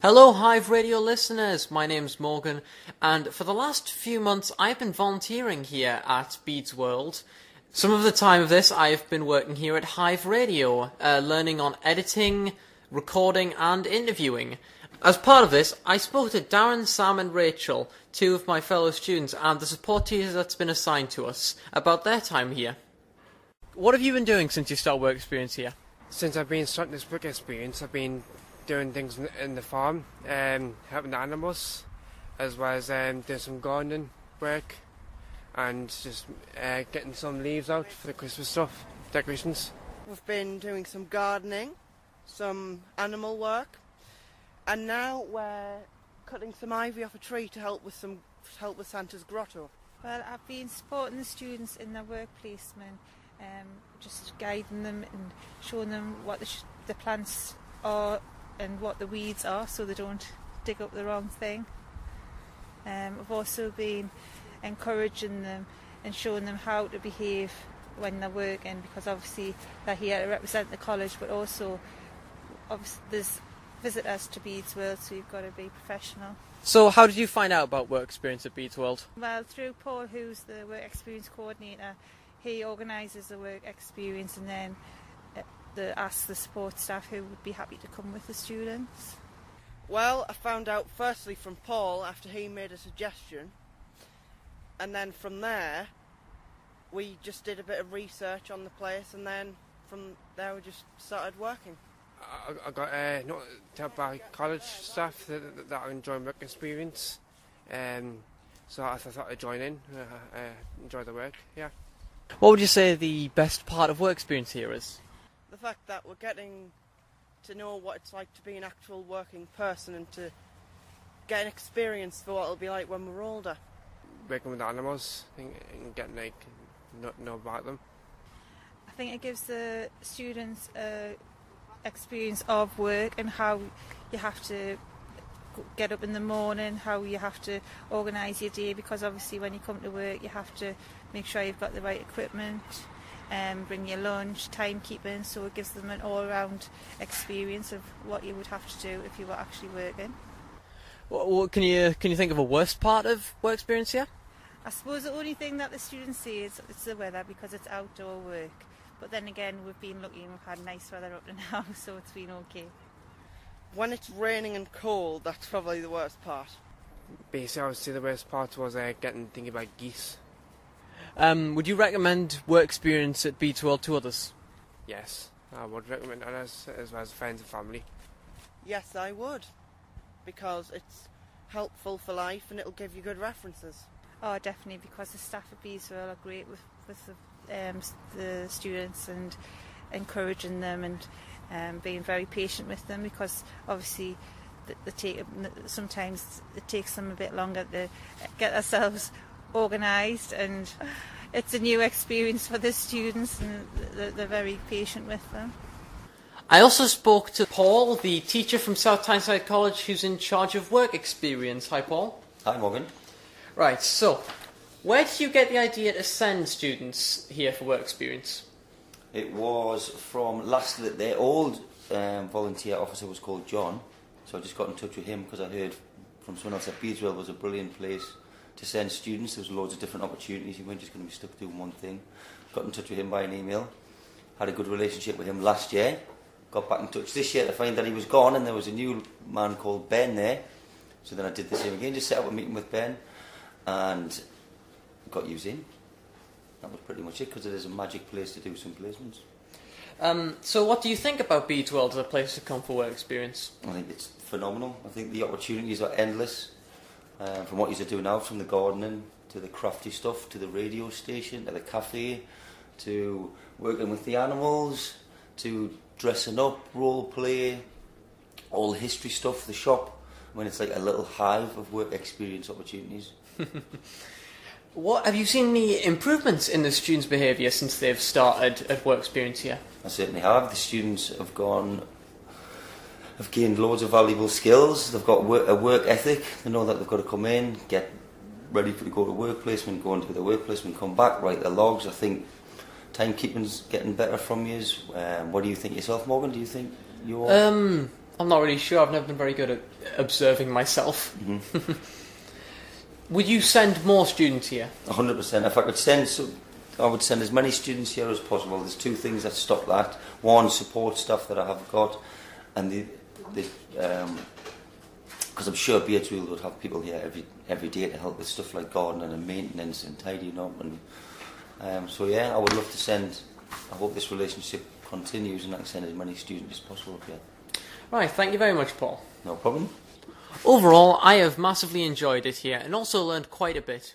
Hello Hive Radio listeners, my name's Morgan, and for the last few months I've been volunteering here at Bede's World. Some of the time of this I've been working here at Hive Radio, learning on editing, recording and interviewing. As part of this, I spoke to Darren, Sam and Rachel, two of my fellow students and the support teacher that's been assigned to us, about their time here. What have you been doing since you started work experience here? Since I've been starting this work experience, I've been doing things in the farm, helping the animals, as well as doing some gardening work and just getting some leaves out for the Christmas stuff, decorations. We've been doing some gardening, some animal work, and now we're cutting some ivy off a tree to help with Santa's grotto. Well, I've been supporting the students in their work placement, just guiding them and showing them what the plants are and what the weeds are so they don't dig up the wrong thing. I've also been encouraging them and showing them how to behave when they're working, because obviously they're here to represent the college, but also obviously there's visitors to Bede's World, so you've got to be professional. So how did you find out about work experience at Bede's World? Well, through Paul, who's the work experience coordinator. He organises the work experience and then ask the support staff who would be happy to come with the students. Well, I found out firstly from Paul after he made a suggestion, and then from there we just did a bit of research on the place, and then from there we just started working. I got told by college staff that I enjoy work experience, so I thought I'd join in, enjoy the work, yeah. What would you say the best part of work experience here is? The fact that we're getting to know what it's like to be an actual working person and to get an experience for what it'll be like when we're older. Working with animals and getting know about them. I think it gives the students experience of work and how you have to get up in the morning, how you have to organise your day, because obviously when you come to work you have to make sure you've got the right equipment, bring your lunch, timekeeping, so it gives them an all-round experience of what you would have to do if you were actually working. What can you think of a worst part of work experience here? I suppose the only thing that the students see is it's the weather, because it's outdoor work. But then again, we've been lucky and we've had nice weather up to now, so it's been okay. When it's raining and cold, that's probably the worst part. Basically, I would say the worst part was thinking about geese. Would you recommend work experience at Bede's World to others? Yes, I would recommend it as well as friends and family. Yes, I would, because it's helpful for life and it'll give you good references. Oh, definitely, because the staff at Bede's World are great with the students and encouraging them and being very patient with them, because obviously sometimes it takes them a bit longer to get themselves organised, and it's a new experience for the students and they're very patient with them. I also spoke to Paul, the teacher from South Tyneside College who's in charge of work experience. Hi Paul. Hi Morgan. Right, so where did you get the idea to send students here for work experience? It was from their old volunteer officer was called John, so I just got in touch with him because I heard from someone else that Bedeswell was a brilliant place to send students. There was loads of different opportunities. You weren't just going to be stuck doing one thing. Got in touch with him by an email. Had a good relationship with him last year. Got back in touch this year to find that he was gone and there was a new man called Ben there. So then I did the same again, just set up a meeting with Ben and got used in. That was pretty much it, because it is a magic place to do some placements. So what do you think about Bede's World as a place to come for work experience? I think it's phenomenal. I think the opportunities are endless. From what you do now, from the gardening to the crafty stuff, to the radio station, to the cafe, to working with the animals, to dressing up, role play, all the history stuff, the shop. I mean, it's like a little hive of work experience opportunities. What have you seen any improvements in the students' behaviour since they've started at work experience here? I certainly have. The students have gained loads of valuable skills. They've got a work ethic. They know that they've got to come in, get ready to go to work placement, go into the work placement, come back, write their logs. I think timekeeping's getting better from you. What do you think yourself, Morgan? Do you think you're... I'm not really sure. I've never been very good at observing myself. Mm-hmm. Would you send more students here? 100%. If I could send, I would send as many students here as possible. There's two things that stop that. One, support staff that I have got, and because I'm sure Beardsfield would have people here every day to help with stuff like gardening and maintenance and tidying up. And so yeah, I would love to send. I hope this relationship continues and I can send as many students as possible up here. Right, thank you very much, Paul. No problem. Overall, I have massively enjoyed it here and also learned quite a bit.